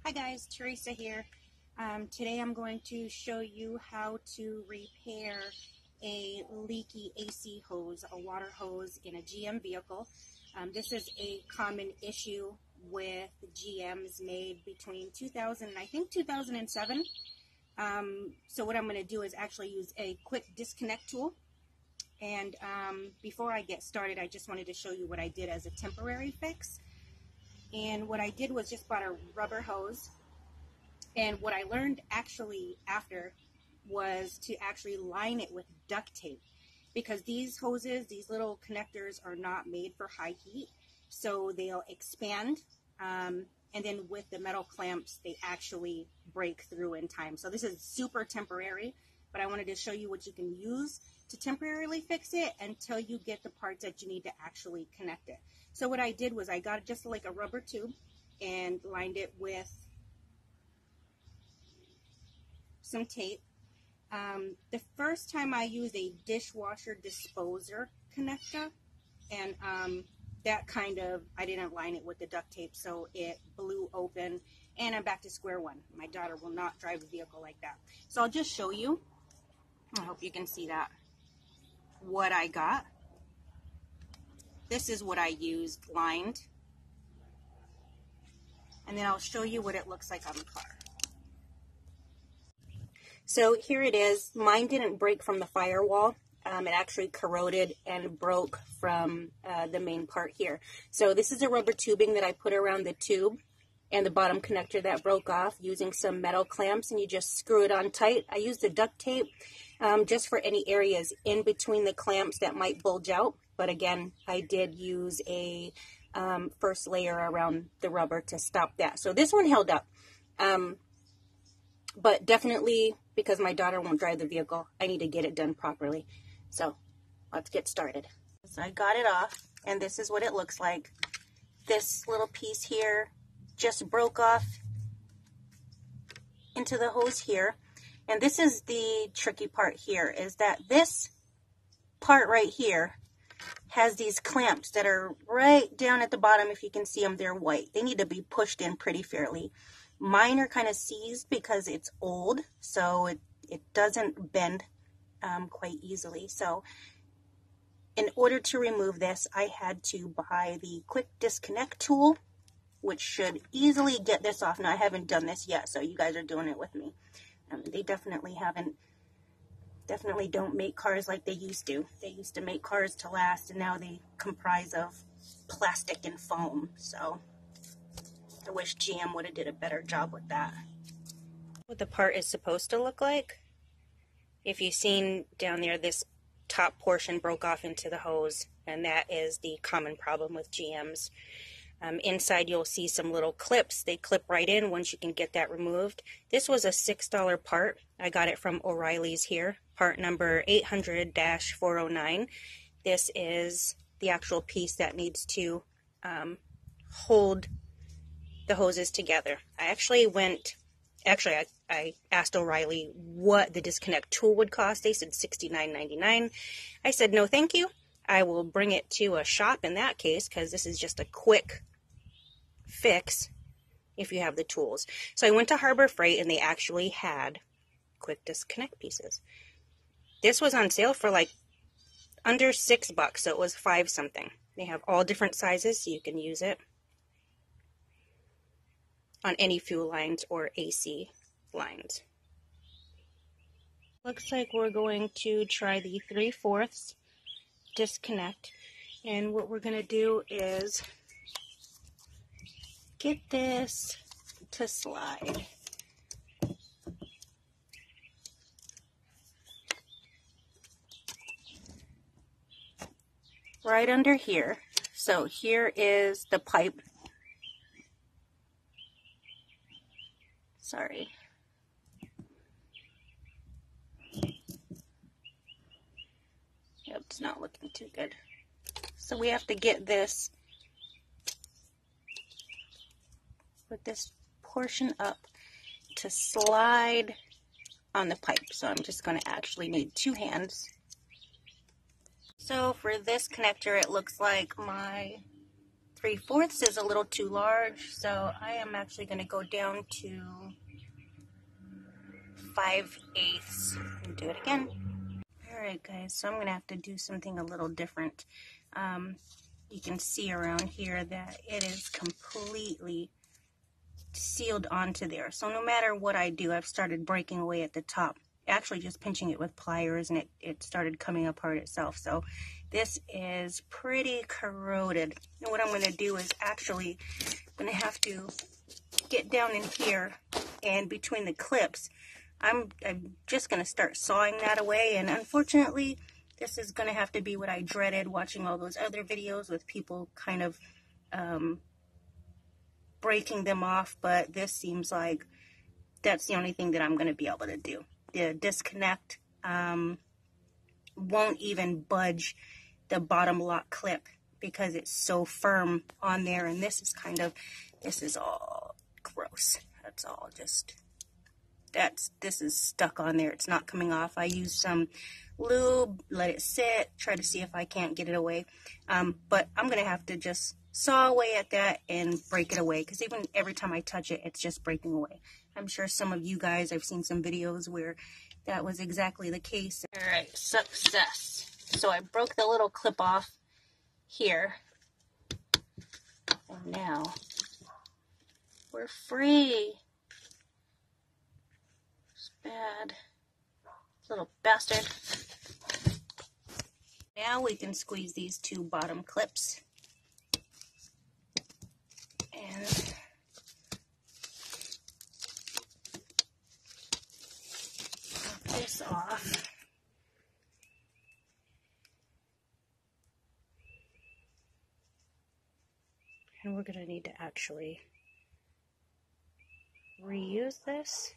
Hi guys, Teresa here. Today I'm going to show you how to repair a leaky AC hose, a water hose in a GM vehicle. This is a common issue with GMs made between 2000 and I think 2007. So what I'm going to do is actually use a quick disconnect tool. And before I get started, I just wanted to show you what I did as a temporary fix. And what I did was just bought a rubber hose. And what I learned actually after was to actually line it with duct tape, because these hoses, these little connectors, are not made for high heat, so they'll expand, and then with the metal clamps they actually break through in time. So this is super temporary, but I wanted to show you what you can use to temporarily fix it until you get the parts that you need to actually connect it. So what I did was I got just like a rubber tube and lined it with some tape. The first time I used a dishwasher disposer connector, and that kind of, I didn't line it with the duct tape, so it blew open, and I'm back to square one. My daughter will not drive a vehicle like that. So I'll just show you. I hope you can see that. What I got. This is what I used lined. And then I'll show you what it looks like on the car. So here it is. Mine didn't break from the firewall. It actually corroded and broke from the main part here. So this is a rubber tubing that I put around the tube and the bottom connector that broke off using some metal clamps, and you just screw it on tight. I used the duct tape just for any areas in between the clamps that might bulge out. But again, I did use a first layer around the rubber to stop that. So this one held up. But definitely, because my daughter won't drive the vehicle, I need to get it done properly. So let's get started. So I got it off, and this is what it looks like. This little piece here just broke off into the hose here. And this is the tricky part here, is that this part right here has these clamps that are right down at the bottom. If you can see them, they're white. They need to be pushed in pretty fairly. Mine are kind of seized because it's old, so it doesn't bend quite easily. So in order to remove this, I had to buy the quick disconnect tool, which should easily get this off. Now, I haven't done this yet, so you guys are doing it with me. They definitely don't make cars like they used to. They used to make cars to last, and now they comprise of plastic and foam. So I wish GM would have did a better job with that. What the part is supposed to look like. If you've seen down there, this top portion broke off into the hose, and that is the common problem with GMs. Inside you'll see some little clips. They clip right in once you can get that removed. This was a $6 part. I got it from O'Reilly's here, part number 800-409. This is the actual piece that needs to hold the hoses together. I asked O'Reilly what the disconnect tool would cost. They said $69.99. I said, no thank you. I will bring it to a shop in that case, because this is just a quick fix if you have the tools. So I went to Harbor Freight, and they actually had quick disconnect pieces. This was on sale for like under $6, so it was $5 something. They have all different sizes, so you can use it on any fuel lines or AC lines. Looks like we're going to try the 3/4 disconnect, and what we're going to do is get this to slide. Right under here. So here is the pipe. Sorry. Yep, it's not looking too good. So we have to get this, put this portion up to slide on the pipe. So I'm just going to actually need 2 hands. So for this connector, it looks like my 3/4 is a little too large, so I am actually going to go down to 5/8 and do it again. Alright guys, so I'm going to have to do something a little different. You can see around here that it is completely sealed onto there. So no matter what I do, I've started breaking away at the top. Actually just pinching it with pliers, and it started coming apart itself. So this is pretty corroded. And what I'm going to do is actually I'm going to have to get down in here, and between the clips I'm just going to start sawing that away. And unfortunately this is going to have to be what I dreaded watching all those other videos with people kind of breaking them off, but this seems like that's the only thing that I'm going to be able to do. The disconnect won't even budge the bottom lock clip because it's so firm on there, and this is all gross. That's all just, this is stuck on there. It's not coming off. I used some lube, let it sit, try to see if I can't get it away. But I'm going to have to just saw away at that and break it away, because even every time I touch it, it's just breaking away. I'm sure some of you guys, I've seen some videos where that was exactly the case. All right, success. So I broke the little clip off here, and now we're free. It's bad. Little bastard. Now we can squeeze these two bottom clips and pop this off. And we're going to need to actually reuse this.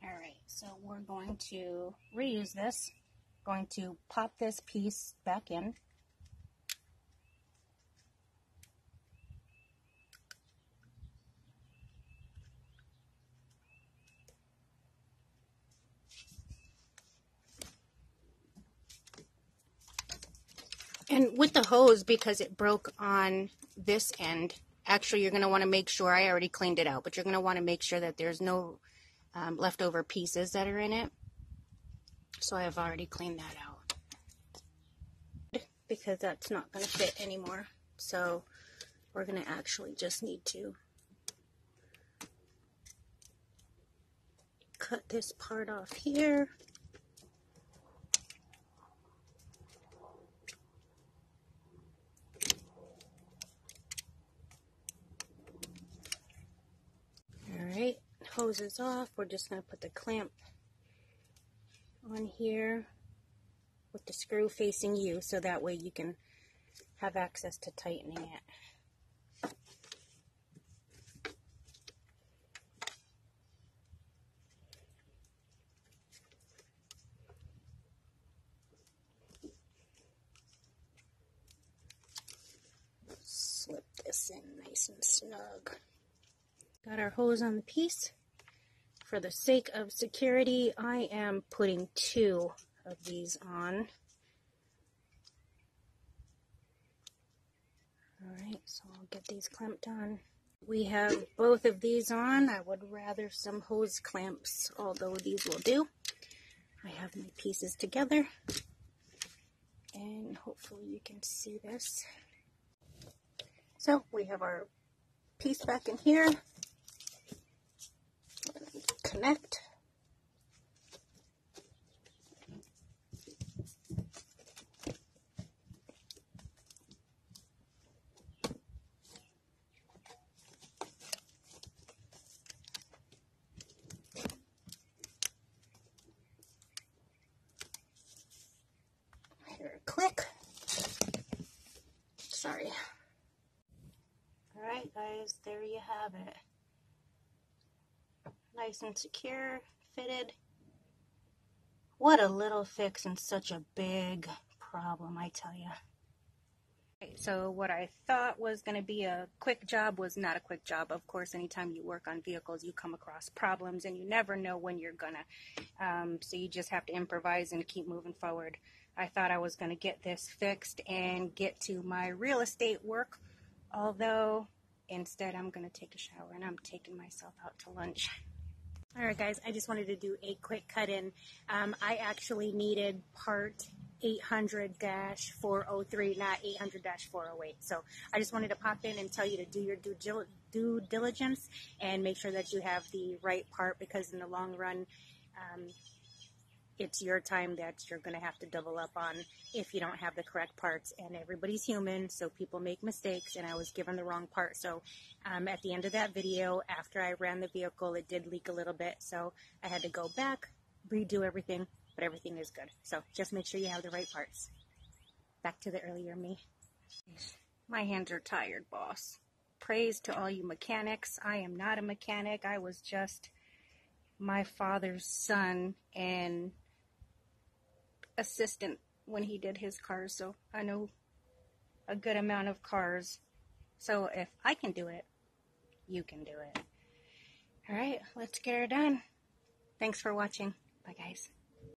Alright, so we're going to reuse this. Going to pop this piece back in. And with the hose, because it broke on this end, actually you're going to want to make sure, I already cleaned it out, but you're going to want to make sure that there's no leftover pieces that are in it. So I have already cleaned that out, because that's not going to fit anymore. So we're going to actually just need to cut this part off here. Alright, hose is off. We're just going to put the clamp on here with the screw facing you, so that way you can have access to tightening it. Slip this in nice and snug. Got our hose on the piece. For the sake of security, I am putting 2 of these on. Alright, so I'll get these clamped on. We have both of these on. I would rather some hose clamps, although these will do. I have my pieces together, and hopefully you can see this. So we have our piece back in here. Connect. Here, click. Sorry. Alright guys, there you have it. Nice and secure, fitted. What a little fix and such a big problem, I tell you. Okay, so what I thought was going to be a quick job was not a quick job. Of course, anytime you work on vehicles, you come across problems, and you never know when you're gonna. So you just have to improvise and keep moving forward. I thought I was going to get this fixed and get to my real estate work, although instead I'm going to take a shower and I'm taking myself out to lunch. Alright guys, I just wanted to do a quick cut-in. I actually needed part 800-403, not 800-408. So I just wanted to pop in and tell you to do your due diligence and make sure that you have the right part, because in the long run, it's your time that you're going to have to double up on if you don't have the correct parts. And everybody's human, so people make mistakes, and I was given the wrong part. So at the end of that video, after I ran the vehicle, it did leak a little bit, so I had to go back, redo everything, but everything is good. So just make sure you have the right parts. Back to the earlier me. My hands are tired, boss. Praise to all you mechanics. I am not a mechanic. I was just my father's son and assistant when he did his cars, so I know a good amount of cars. So if I can do it, you can do it. Alright, let's get her done. Thanks for watching. Bye guys.